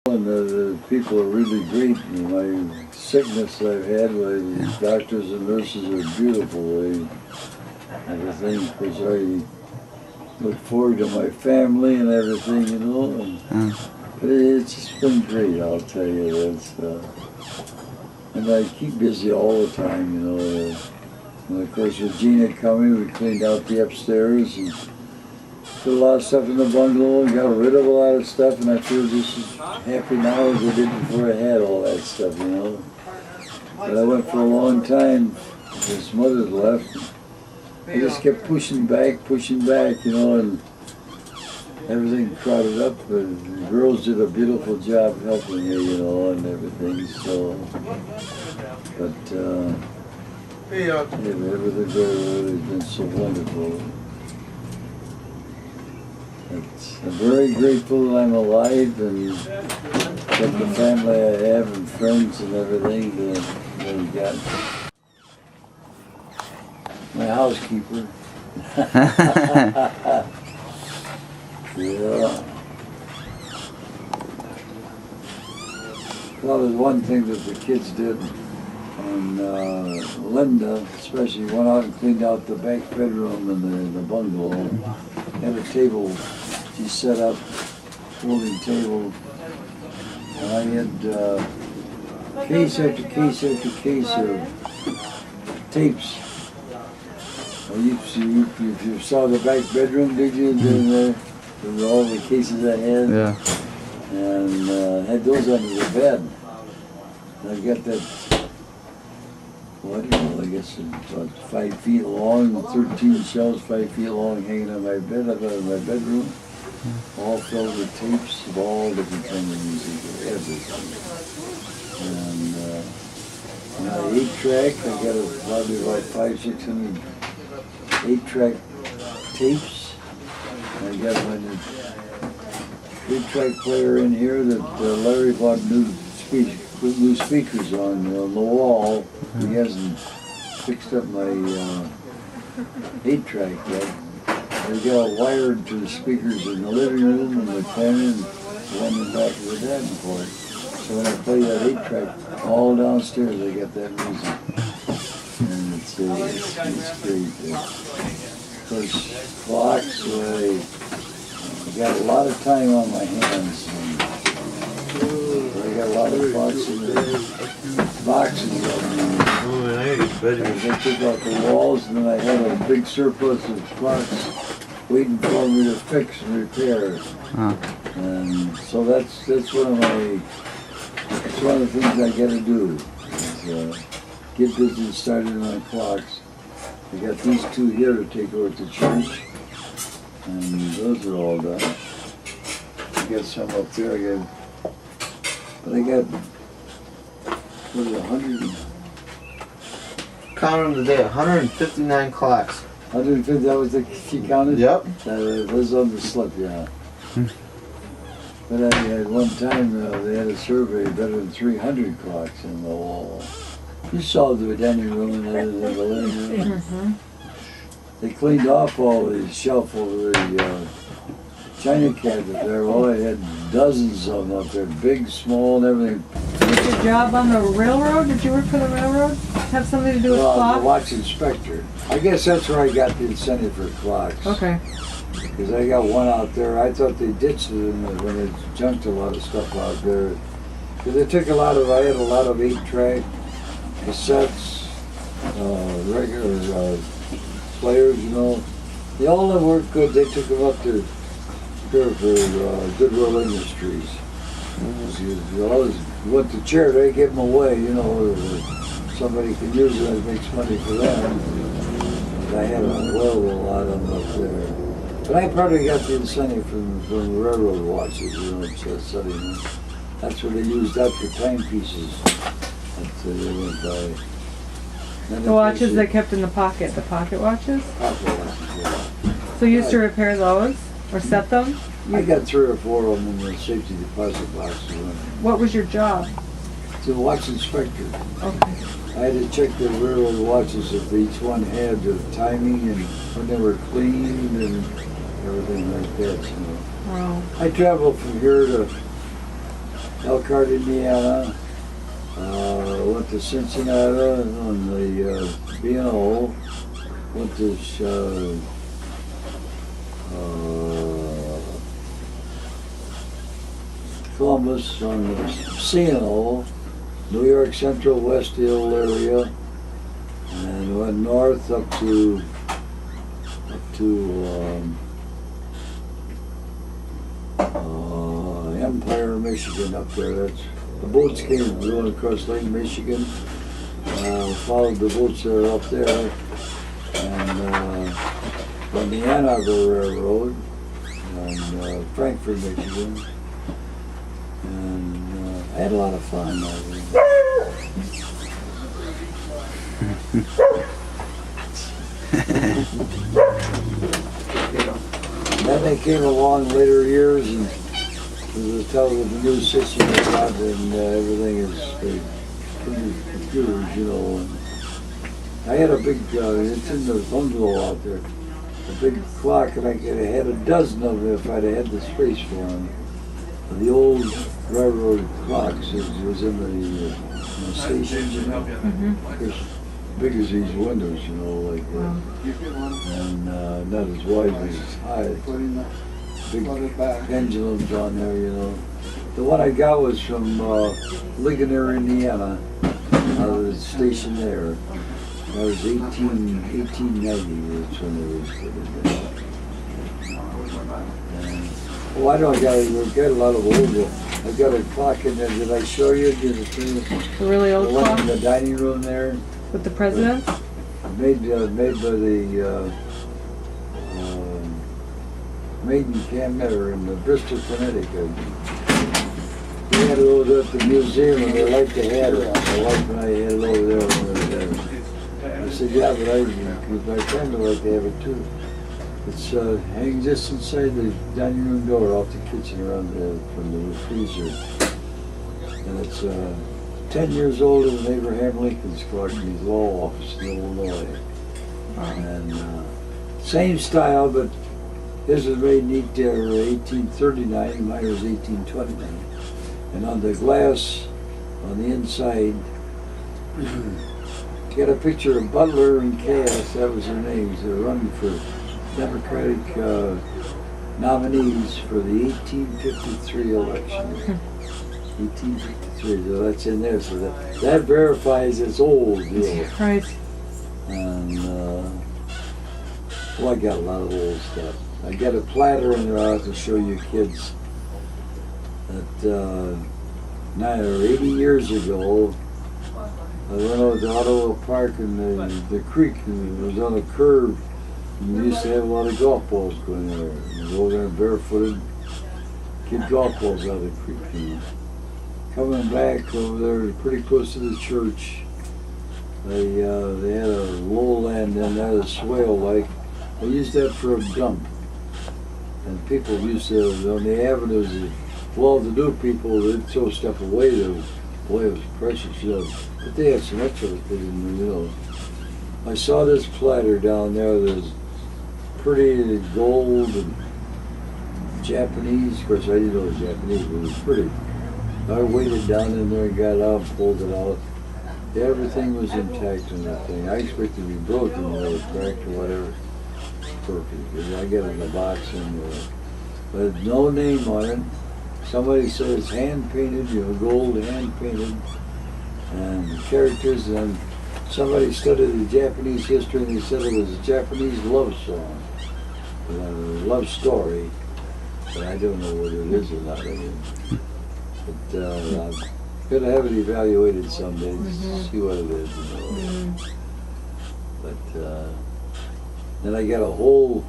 And the people are really great. My sickness I've had, the doctors and nurses are beautiful. Everything, because I look forward to my family and everything, you know. And it's just been great, I'll tell you. And I keep busy all the time, you know. And of course, with Gina coming, we cleaned out the upstairs and put a lot of stuff in the bungalow and got rid of a lot of stuff, and I feel just as happy now as I did before I had all that stuff, you know. But I went for a long time, his mother left. I just kept pushing back, you know, and everything crowded up. And the girls did a beautiful job helping me, you know, and everything, so. But, everything has been so wonderful. I'm very grateful that I'm alive and that the family I have and friends and everything that I got. My housekeeper. Yeah. Well, there's one thing that the kids did, and Linda especially went out and cleaned out the back bedroom and the bungalow. Had a table she set up, folding table, and I had case after case after case of tapes. If you saw the back bedroom, did you? With all the cases I had. Yeah. And had those under the bed. And I got that, well, I don't know, I guess it's about 5 feet long, 13 shelves 5 feet long hanging on my bed, up in my bedroom. All filled with tapes of all different kinds of music, everything. And now 8-track, I got probably about 500-600 8-track tapes. I got my 8-track player in here that Larry bought new speakers on the wall. He hasn't fixed up my 8-track yet. They got wired to the speakers in the living room and the pen and one in the back of the davenport. So when I play that 8-track, all downstairs I got that music. And it's great. Of course, clocks, I got a lot of time on my hands. I got a lot of clocks in the boxes of them. I took out the walls, and then I had a big surplus of clocks waiting for me to fix and repair. And so that's one of the things I got to do. Is, get busy starting on clocks. I got these two here to take over to church, and those are all done. I got some up there. But I got, what is it, 100? Count them today, 159 clocks. 150, that was the, she counted? Yep. That was on the slip, yeah. But at one time, they had a survey, better than 300 clocks in the wall. You saw the dining room and everything, the living room. Mm-hmm. They cleaned off all the shelf over the china cabinet there. Well, I had dozens of them up there, big, small, and everything. Did your job on the railroad? Did you work for the railroad? Have something to do with clocks? I'm the watch inspector. I guess that's where I got the incentive for clocks. Okay. Because I got one out there. I thought they ditched it when they junked a lot of stuff out there. Because they took I had a lot of 8-track cassettes, regular players, you know. They all didn't work good. They took them up to here for Goodwill Industries. You always went to charity, give them away, you know, somebody could use it, it makes money for them. And I had a lot of them up there. But I probably got the incentive from railroad watches, you know, that's what they used that for timepieces. They went by. The watches they kept in the pocket watches? Pocket watches, yeah. So you used to repair those? Or set them? I got 3 or 4 of them in the safety deposit box. What was your job? To the watch inspector. Okay. I had to check the railroad watches if each one had the timing and when they were cleaned and everything like that. So. Wow. I traveled from here to Elkhart, Indiana. Went to Cincinnati on the B&O. Went to Columbus on the C&O, New York Central West Hill area, and went north up to Empire, Michigan. Up there, that's the boats came going across Lake Michigan. Followed the boats that are up there, and on the Ann Arbor Railroad, and Frankfort, Michigan. And I had a lot of fun. Then they came along later years, and the television news system was out, and everything is pretty computers, you know. And I had a big, it's in the bungalow out there, a big clock, and I could have had a dozen of them if I'd have had the space for them. The old railroad clocks was in the stations, you know, as big as these windows, you know, like that. And not as wide as high. Big pendulums on there, you know. The one I got was from Ligonier, Indiana, out of the station there. That was 1890, that's when they was put in there. Oh, I know I got a lot of old. I got a clock in there. Did I show you? Did it see The really old the one clock in the dining room there? with the presidents? Made by the made in Canmere in Bristol, Connecticut. We had it over at the museum, and they liked to have it. My wife and I had it over there when we were there. I said, yeah, but my friend would like to have it too. It's hanging just inside the dining room door off the kitchen around from the freezer. And it's 10 years older than Abraham Lincoln's clock in his law office in Illinois. And same style, but his was made in 1839, and mine was 1829. And on the glass, on the inside, got a picture of Butler and Cass, that was their names. They were running for Democratic nominees for the 1853 election. 1853, so that's in there. So that verifies it's old, you know. Right. And well, I got a lot of old stuff. I got a platter in there I'll have to show you kids. That 9 or 80 years ago, I went over to Ottawa Park, and the creek was on a curve. And we used to have a lot of golf balls going there. You go over there barefooted, get golf balls out of the creek. You know. Coming back over there, pretty close to the church, they had a lowland in there, a swale like. They used that for a dump. And people used to, on the avenues, the well-to-do people, they'd throw stuff away. Boy, it was precious, you know. But they had so much of it, they didn't, you know. I saw this platter down there that's pretty gold and Japanese. Of course, I didn't know it was Japanese, but it was pretty. I waited down in there and got it out, pulled it out. Everything was intact in that thing. I expected it to be broken, you know, cracked or whatever. Perfect. I got it in the box, and but no name on it. Somebody said it's hand painted, you know, gold hand painted, and characters. And somebody studied the Japanese history, and they said it was a Japanese love song, a love story. But I don't know whether it is or not. I mean, but I'm gonna have it evaluated someday to see what it is. You know. But then I got a whole